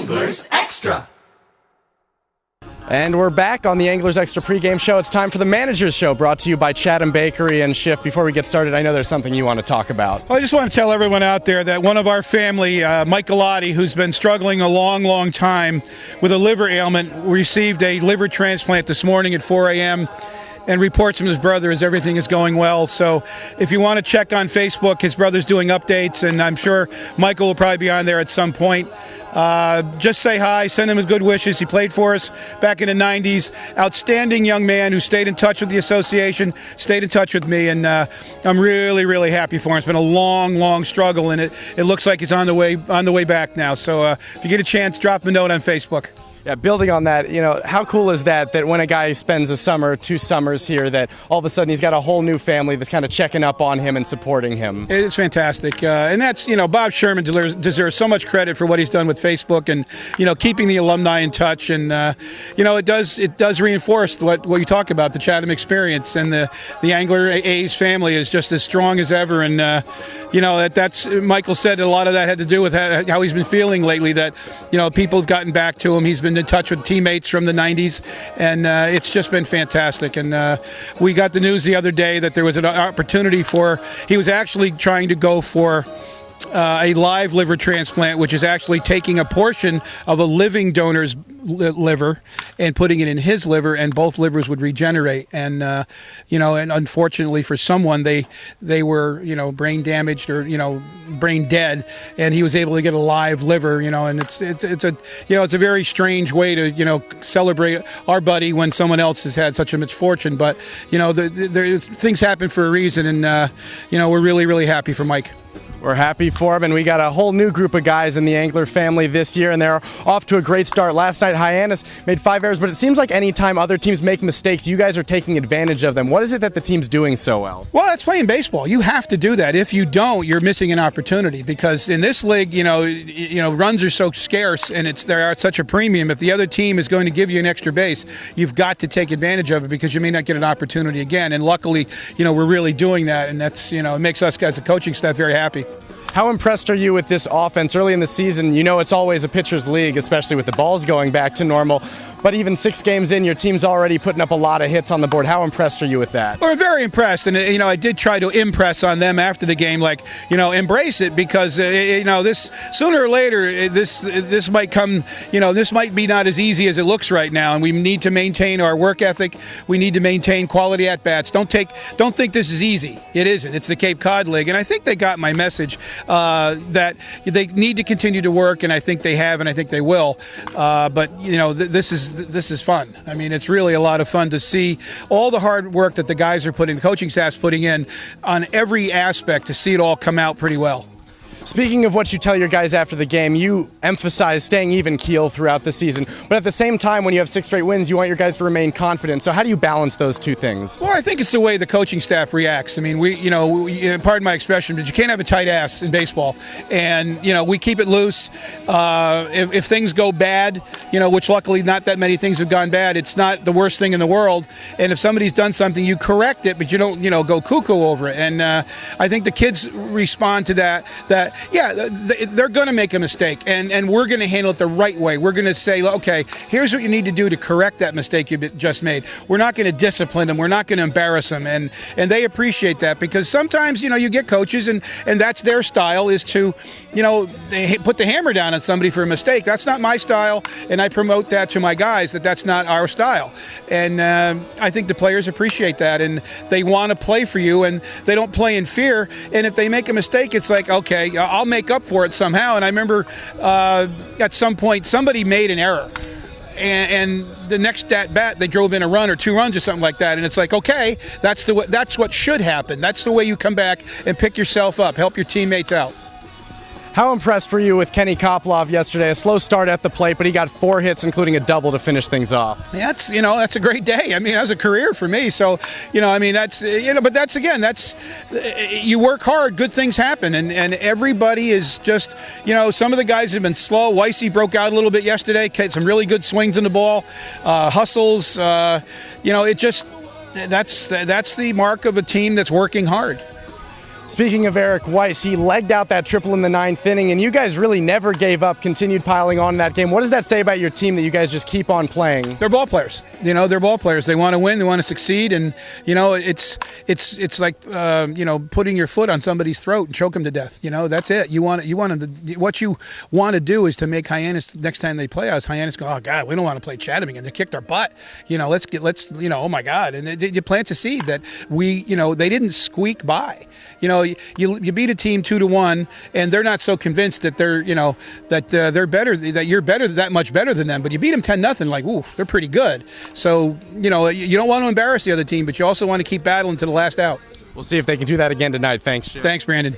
Anglers Extra. And we're back on the Anglers Extra pregame show. It's time for the Manager's Show, brought to you by Chatham Bakery and Schiff. Before we get started, I know there's something you want to talk about. Well, I just want to tell everyone out there that one of our family, Mike Galati, who's been struggling a long, long time with a liver ailment, received a liver transplant this morning at 4 a.m., and reports from his brother as everything is going well. So if you want to check on Facebook, his brother's doing updates, and I'm sure Michael will probably be on there at some point. Just say hi, send him his good wishes. He played for us back in the 90s. Outstanding young man who stayed in touch with the association, stayed in touch with me, and I'm really, really happy for him. It's been a long, long struggle, and it looks like he's on the way back now. So if you get a chance, drop him a note on Facebook. Yeah, building on that, how cool is that when a guy spends a summer, 2 summers here, that all of a sudden he's got a whole new family that's kind of checking up on him and supporting him? It's fantastic. And that's, Bob Sherman deserves so much credit for what he's done with Facebook and, keeping the alumni in touch. And, it does reinforce what you talk about, the Chatham experience. And the Angler A's family is just as strong as ever. And, that's Michael said a lot of that had to do with how he's been feeling lately, that, people have gotten back to him. He's been in touch with teammates from the 90s, and it's just been fantastic. And we got the news the other day that there was an opportunity he was actually trying to go for a live liver transplant, which is actually taking a portion of a living donor's liver and putting it in his liver, and both livers would regenerate. And and unfortunately for someone, they were brain damaged or brain dead, and he was able to get a live liver. And it's a very strange way to celebrate our buddy when someone else has had such a misfortune. But things happen for a reason, and we're really, really happy for Mike. We're happy for him, and we got a whole new group of guys in the Angler family this year, and they're off to a great start. Last night, Hyannis made 5 errors, but it seems like any time other teams make mistakes, you guys are taking advantage of them. What is it that the team's doing so well? Well, it's playing baseball. You have to do that. If you don't, you're missing an opportunity, because in this league, runs are so scarce, and they're at such a premium. If the other team is going to give you an extra base, you've got to take advantage of it, because you may not get an opportunity again. And luckily, we're really doing that, and that's, it makes us as a coaching staff very happy. How impressed are you with this offense early in the season? It's always a pitcher's league, especially with the balls going back to normal. But even 6 games in, your team's already putting up a lot of hits on the board. How impressed are you with that? We're very impressed. And, I did try to impress on them after the game, embrace it, because, this sooner or later, this might come, this might be not as easy as it looks right now. And we need to maintain our work ethic. We need to maintain quality at-bats. Don't think this is easy. It isn't. It's the Cape Cod League. And I think they got my message that they need to continue to work, and I think they have, and I think they will. But, this is fun. I mean, it's really a lot of fun to see all the hard work that the guys are the coaching staff's putting in on every aspect, to see it all come out pretty well. Speaking of what you tell your guys after the game, you emphasize staying even keel throughout the season. But at the same time, when you have 6 straight wins, you want your guys to remain confident. So how do you balance those 2 things? Well, I think it's the way the coaching staff reacts. I mean, pardon my expression, but you can't have a tight ass in baseball. And, we keep it loose. If things go bad, which luckily not that many things have gone bad, it's not the worst thing in the world. And if somebody's done something, you correct it, but you don't, go cuckoo over it. And I think the kids respond to that they're going to make a mistake, and we're going to handle it the right way. We're going to say, okay, here's what you need to do to correct that mistake you just made. We're not going to discipline them. We're not going to embarrass them. And they appreciate that, because sometimes, you get coaches, and that's their style, is to, they put the hammer down on somebody for a mistake. That's not my style, and I promote that to my guys, that's not our style. And I think the players appreciate that, and they want to play for you, and they don't play in fear. And if they make a mistake, it's like, okay, I'll make up for it somehow. And I remember at some point somebody made an error, and the next at bat they drove in a run or 2 runs or something like that. And it's like, okay, that's what should happen. That's the way you come back and pick yourself up, help your teammates out. How impressed were you with Kenny Koplov yesterday? A slow start at the plate, but he got 4 hits, including a double, to finish things off. Yeah, that's a great day. I mean, that was a career for me. So, but that's you work hard, good things happen, and everybody is just, some of the guys have been slow. Weissy broke out a little bit yesterday, had some really good swings in the ball, hustles. That's the mark of a team that's working hard. Speaking of Eric Weiss, he legged out that triple in the 9th inning, and you guys really never gave up, continued piling on in that game. What does that say about your team that you guys just keep on playing? They're ball players. They're ball players. They want to win. They want to succeed. And, it's like, putting your foot on somebody's throat and choke them to death. That's it. What you want to do is to make Hyannis, next time they play us, Hyannis go, oh, God, we don't want to play Chatham again. They kicked our butt. Oh, my God. And you plant a seed that they didn't squeak by. You beat a team 2-1, and they're not so convinced that they're they're better, that you're better, that much better than them. But you beat them 10-0, like, ooh, they're pretty good. So you don't want to embarrass the other team, but you also want to keep battling to the last out. We'll see if they can do that again tonight. Thanks, Jim. Thanks, Brandon.